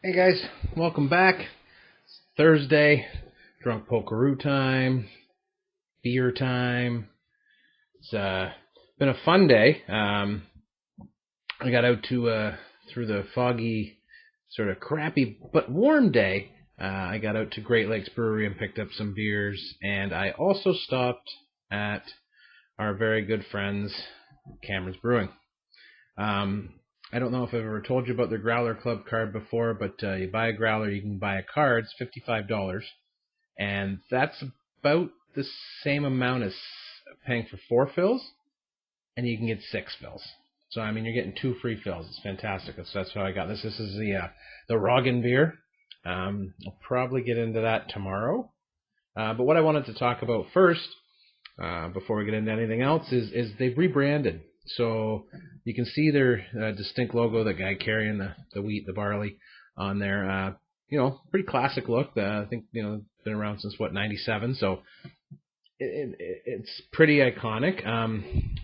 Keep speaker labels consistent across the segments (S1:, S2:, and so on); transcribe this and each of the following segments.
S1: Hey guys, welcome back. It's Thursday, drunk pokeroo time, beer time. It's been a fun day. I got out to through the foggy, sort of crappy but warm day. I got out to Great Lakes Brewery and picked up some beers, and I also stopped at our very good friends Cameron's Brewing. I don't know if I've ever told you about their Growler Club card before, but you buy a growler, you can buy a card. It's $55, and that's about the same amount as paying for 4 fills, and you can get 6 fills. So I mean, you're getting 2 free fills. It's fantastic. That's how I got this. This is the Roggen beer. I'll probably get into that tomorrow. But what I wanted to talk about first, before we get into anything else, is they've rebranded. So you can see their distinct logo, the guy carrying the wheat, the barley on there. Pretty classic look. I think, it's been around since, '97. So it's pretty iconic.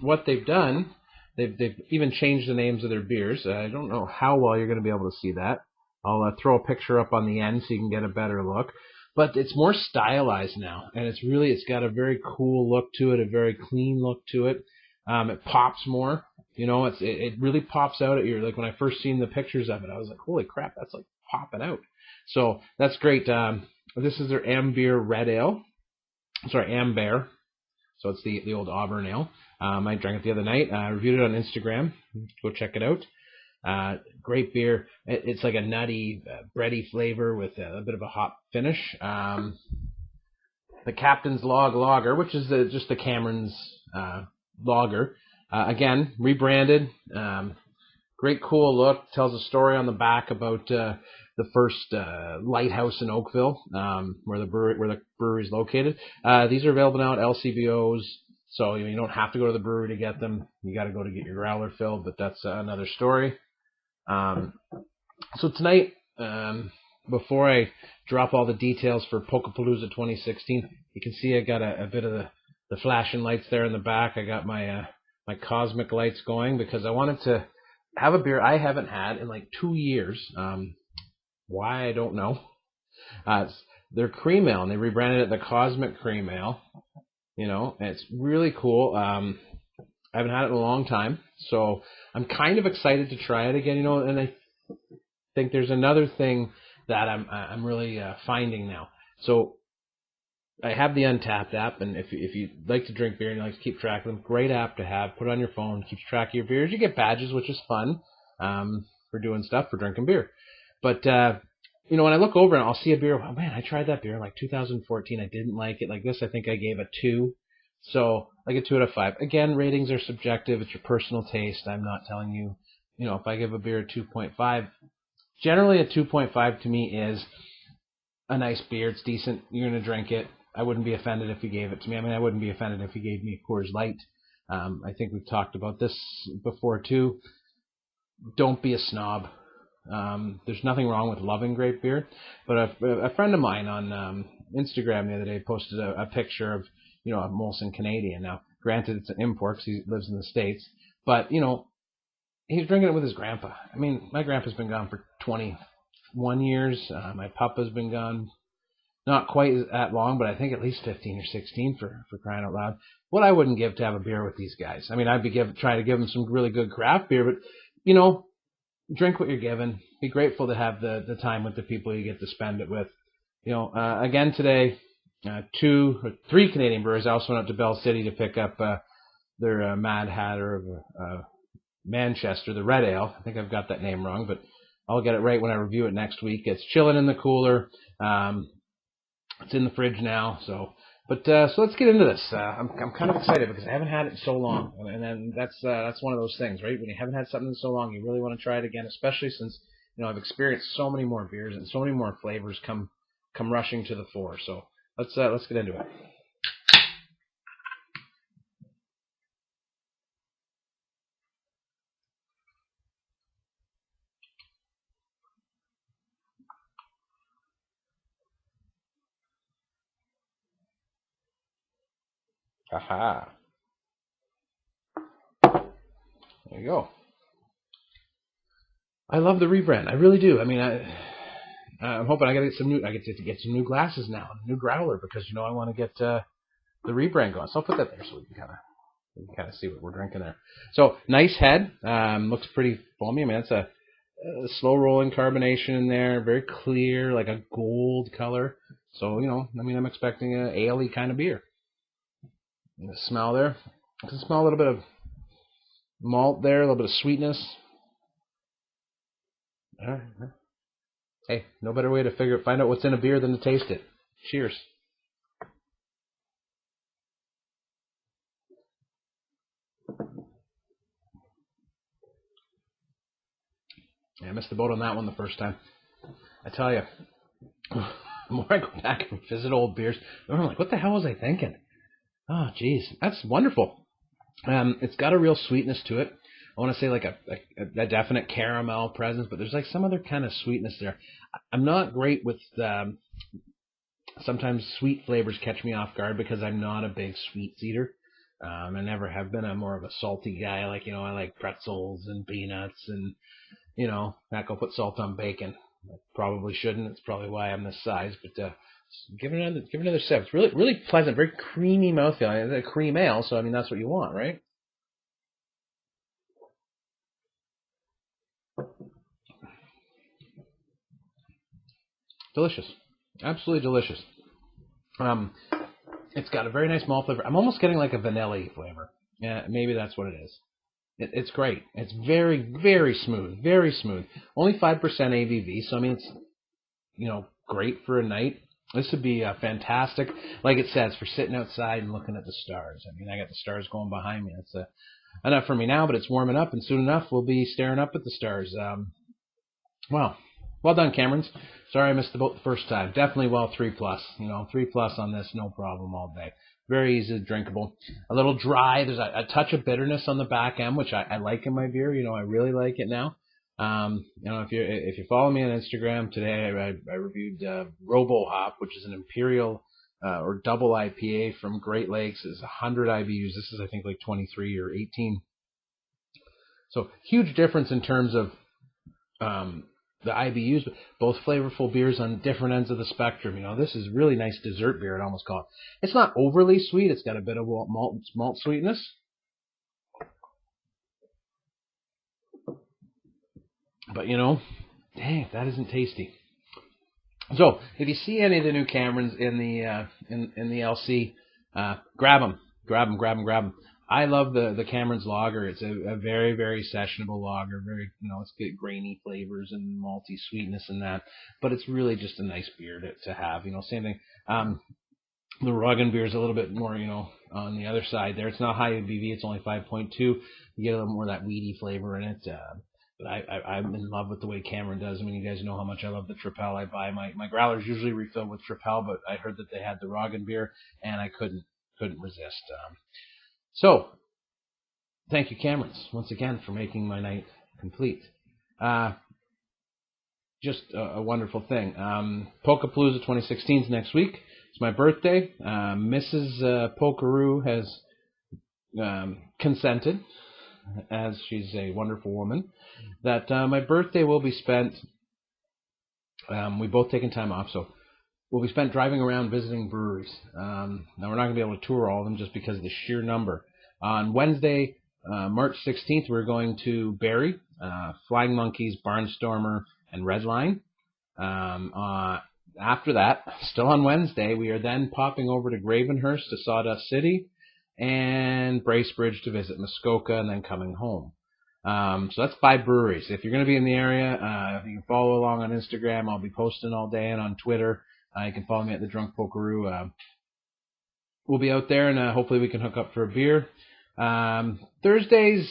S1: What they've done, they've even changed the names of their beers. I don't know how well you're going to be able to see that. I'll throw a picture up on the end so you can get a better look. But it's more stylized now, and it's got a very cool look to it, a very clean look to it. It pops more. It really pops out at you. Like when I first seen the pictures of it, I was like, holy crap, that's like popping out. So that's great. This is their Ambeer Red Ale. Sorry, Amber. So it's the old Auburn Ale. I drank it the other night. I reviewed it on Instagram. Go check it out. Great beer. It's like a nutty, bready flavor with a bit of a hop finish. The Captain's Log Lager, which is just the Cameron's lager. Again, rebranded. Great, cool look. Tells a story on the back about the first lighthouse in Oakville, where the brewery is located. These are available now at LCBOs. So you don't have to go to the brewery to get them. You got to go to get your growler filled, but that's another story. So tonight, before I drop all the details for Polkapolooza 2016, you can see I got a bit of the flashing lights there in the back. I got my cosmic lights going because I wanted to have a beer I haven't had in like 2 years. Why, I don't know. They're cream ale, and they rebranded it the Cosmic Cream Ale. It's really cool. I haven't had it in a long time, so I'm kind of excited to try it again. And I think there's another thing that I'm really finding now. So I have the Untapped app, and if you like to drink beer and you like to keep track of them, great app to have. Put it on your phone, keeps track of your beers. You get badges, which is fun for doing stuff, for drinking beer. But when I look over and I'll see a beer, oh man, I tried that beer in like 2014. I didn't like it. Like this, I think I gave a 2. So like a 2 out of 5. Again, ratings are subjective. It's your personal taste. I'm not telling you, if I give a beer a 2.5, generally a 2.5 to me is a nice beer. It's decent. You're going to drink it. I wouldn't be offended if you gave it to me. I mean, I wouldn't be offended if you gave me a Coors Light. I think we've talked about this before too. Don't be a snob. There's nothing wrong with loving great beer, but a friend of mine on Instagram the other day posted a picture of a Molson Canadian. Now, granted, it's an import because he lives in the States, but he's drinking it with his grandpa. I mean, my grandpa's been gone for 21 years. My papa's been gone not quite that long, but I think at least 15 or 16 for crying out loud. What I wouldn't give to have a beer with these guys. I mean, I'd be trying to give them some really good craft beer, but drink what you're given. Be grateful to have the time with the people you get to spend it with. Again today, 2 or 3 Canadian brewers. I also went up to Bell City to pick up their Mad Hatter of Manchester, the Red Ale. I think I've got that name wrong, but I'll get it right when I review it next week. It's chilling in the cooler. It's in the fridge now. So let's get into this. I'm kind of excited because I haven't had it in so long, and then that's one of those things, right? When you haven't had something in so long, you really want to try it again, especially since I've experienced so many more beers and so many more flavors come rushing to the fore. So let's get into it. Aha! There you go. I love the rebrand. I really do. I mean, I'm hoping I get to get some new glasses now, a new growler, because I want to get the rebrand going. So I'll put that there so we can kind of see what we're drinking there. So nice head, looks pretty foamy. I mean, it's a slow rolling carbonation in there, very clear, like a gold color. So I'm expecting a ale-y kind of beer. And the smell there, I can smell a little bit of malt there, a little bit of sweetness. All right. Hey, no better way to find out what's in a beer than to taste it. Cheers. Yeah, I missed the boat on that one the first time. I tell you, the more I go back and visit old beers, I'm like, what the hell was I thinking? Oh, geez, that's wonderful. It's got a real sweetness to it. I want to say like a definite caramel presence, but there's like some other kind of sweetness there. I'm not great with sometimes sweet flavors catch me off guard because I'm not a big sweets eater. I never have been. I'm more of a salty guy. I like pretzels and peanuts and heck, I'll put salt on bacon. I probably shouldn't. It's probably why I'm this size. But give it another sip. It's really really pleasant, very creamy mouthfeel. It's a cream ale, so that's what you want, right? Delicious, absolutely delicious. It's got a very nice malt flavor. I'm almost getting like a vanilla flavor. Yeah, maybe that's what it is. It's great. It's very, very smooth. Very smooth. Only 5% ABV, so it's great for a night. This would be fantastic, like it says, for sitting outside and looking at the stars. I got the stars going behind me. It's enough for me now, but it's warming up, and soon enough we'll be staring up at the stars. Well done, Camerons. Sorry I missed the boat the first time. Definitely 3+. 3+ on this, no problem all day. Very easy, drinkable. A little dry. There's a touch of bitterness on the back end, which I like in my beer. I really like it now. If you follow me on Instagram today, I reviewed Robo Hop, which is an imperial or double IPA from Great Lakes. It's 100 IBUs. This is I think like 23 or 18. So huge difference in terms of the IBUs, but both flavorful beers on different ends of the spectrum. This is really nice dessert beer, I'd almost call it. It's not overly sweet. It's got a bit of malt sweetness. But, dang, that isn't tasty. So, if you see any of the new Camerons in the LC, grab them. I love the Cameron's lager. It's a very, very sessionable lager. Very, it's got grainy flavors and malty sweetness in that. But it's really just a nice beer to have. Same thing. The Roggen beer is a little bit more, on the other side there. It's not high ABV. It's only 5.2. You get a little more of that weedy flavor in it. But I'm in love with the way Cameron does. You guys know how much I love the Tripel. I buy my growlers usually refilled with Tripel, but I heard that they had the Roggen beer, and I couldn't resist. So, thank you, Camerons, once again for making my night complete. Just a wonderful thing. Polkapolooza 2016 is next week. It's my birthday. Mrs. Polkaroo has consented, as she's a wonderful woman, that my birthday will be spent, we both taken time off, so we'll be spent driving around visiting breweries. Now, we're not going to be able to tour all of them just because of the sheer number. On Wednesday, March 16th, we're going to Barrie, Flying Monkeys, Barnstormer, and Redline. After that, still on Wednesday, we are then popping over to Gravenhurst to Sawdust City and Bracebridge to visit Muskoka, and then coming home. So that's 5 breweries. If you're going to be in the area, if you can follow along on Instagram, I'll be posting all day, and on Twitter, you can follow me at the Drunk Polkaroo. We'll be out there, and hopefully we can hook up for a beer. Thursday's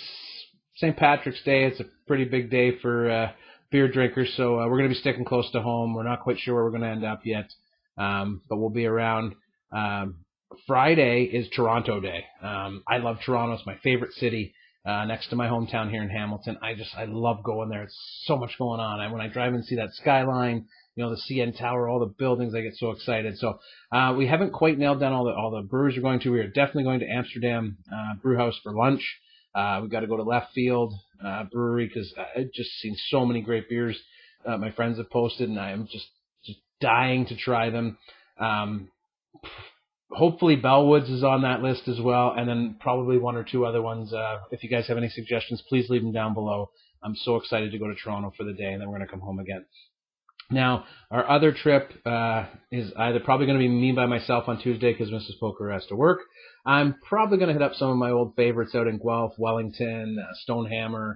S1: St. Patrick's Day. It's a pretty big day for beer drinkers, so we're going to be sticking close to home. We're not quite sure where we're going to end up yet, but we'll be around. Friday is Toronto Day. I love Toronto. It's my favorite city, next to my hometown here in Hamilton. I love going there. It's so much going on. When I drive and see that skyline, the CN Tower, all the buildings, I get so excited. So we haven't quite nailed down all the breweries we're going to. We are definitely going to Amsterdam Brewhouse for lunch. We've got to go to Left Field Brewery because I've just seen so many great beers my friends have posted, and I am just dying to try them. Hopefully Bellwoods is on that list as well, and then probably one or two other ones. If you guys have any suggestions, please leave them down below. I'm so excited to go to Toronto for the day, and then we're going to come home again. Now, our other trip is either probably going to be me by myself on Tuesday because Mrs. Poker has to work. I'm probably going to hit up some of my old favorites out in Guelph, Wellington, Stonehammer,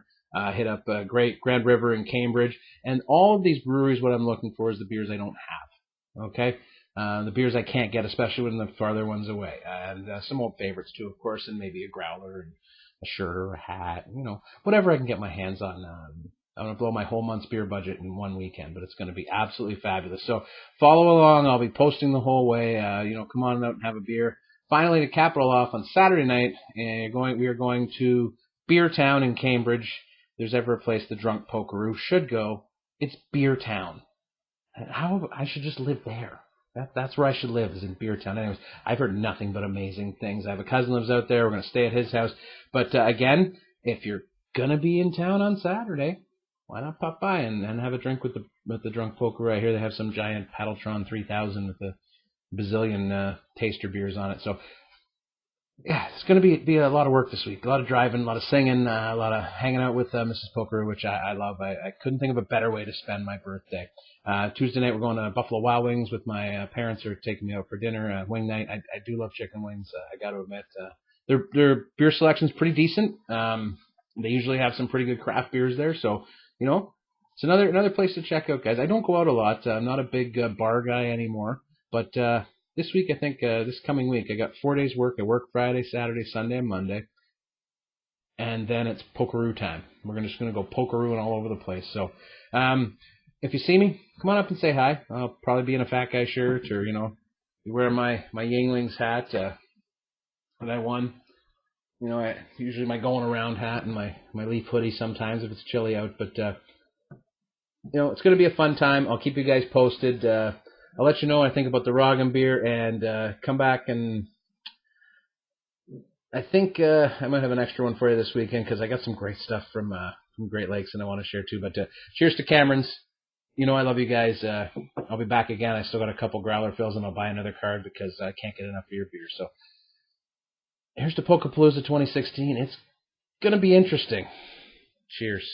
S1: hit up Great Grand River in Cambridge. And all of these breweries, what I'm looking for is the beers I don't have. Okay? The beers I can't get, especially when the farther ones away. And some old favorites too, of course, and maybe a growler and a shirt or a hat, whatever I can get my hands on. I'm going to blow my whole month's beer budget in one weekend, but it's going to be absolutely fabulous. So follow along. I'll be posting the whole way. Come on out and have a beer. Finally, to cap it all off, on Saturday night, we are going to Beer Town in Cambridge. If there's ever a place the drunk pokeroo should go, it's Beer Town. I should just live there. That's where I should live, is in Beer Town. Anyways, I've heard nothing but amazing things. I have a cousin lives out there. We're going to stay at his house. But again, if you're going to be in town on Saturday, why not pop by and have a drink with the drunk poker right here? They have some giant Paddletron 3000 with a bazillion taster beers on it. So yeah, it's going to be a lot of work this week. A lot of driving, a lot of singing, a lot of hanging out with Mrs. Poker, which I love. I couldn't think of a better way to spend my birthday. Tuesday night we're going to Buffalo Wild Wings with my parents are taking me out for dinner. Wing night. I do love chicken wings. I got to admit, their beer selection's pretty decent. They usually have some pretty good craft beers there, so. It's another place to check out, guys. I don't go out a lot. I'm not a big bar guy anymore. But this week, I think, this coming week, I got 4 days work. I work Friday, Saturday, Sunday, and Monday. And then it's pokeroo time. We're just going to go pokerooing all over the place. So if you see me, come on up and say hi. I'll probably be in a fat guy shirt or, be wearing my Yinglings hat that I won. Usually my going around hat and my leaf hoodie sometimes if it's chilly out. But, it's going to be a fun time. I'll keep you guys posted. I'll let you know what I think about the Roggen beer and come back. And I think I might have an extra one for you this weekend because I got some great stuff from Great Lakes and I want to share too. But cheers to Cameron's. I love you guys. I'll be back again. I still got a couple growler fills and I'll buy another card because I can't get enough of your beer. So. Here's to Polkapolooza 2016. It's going to be interesting. Cheers.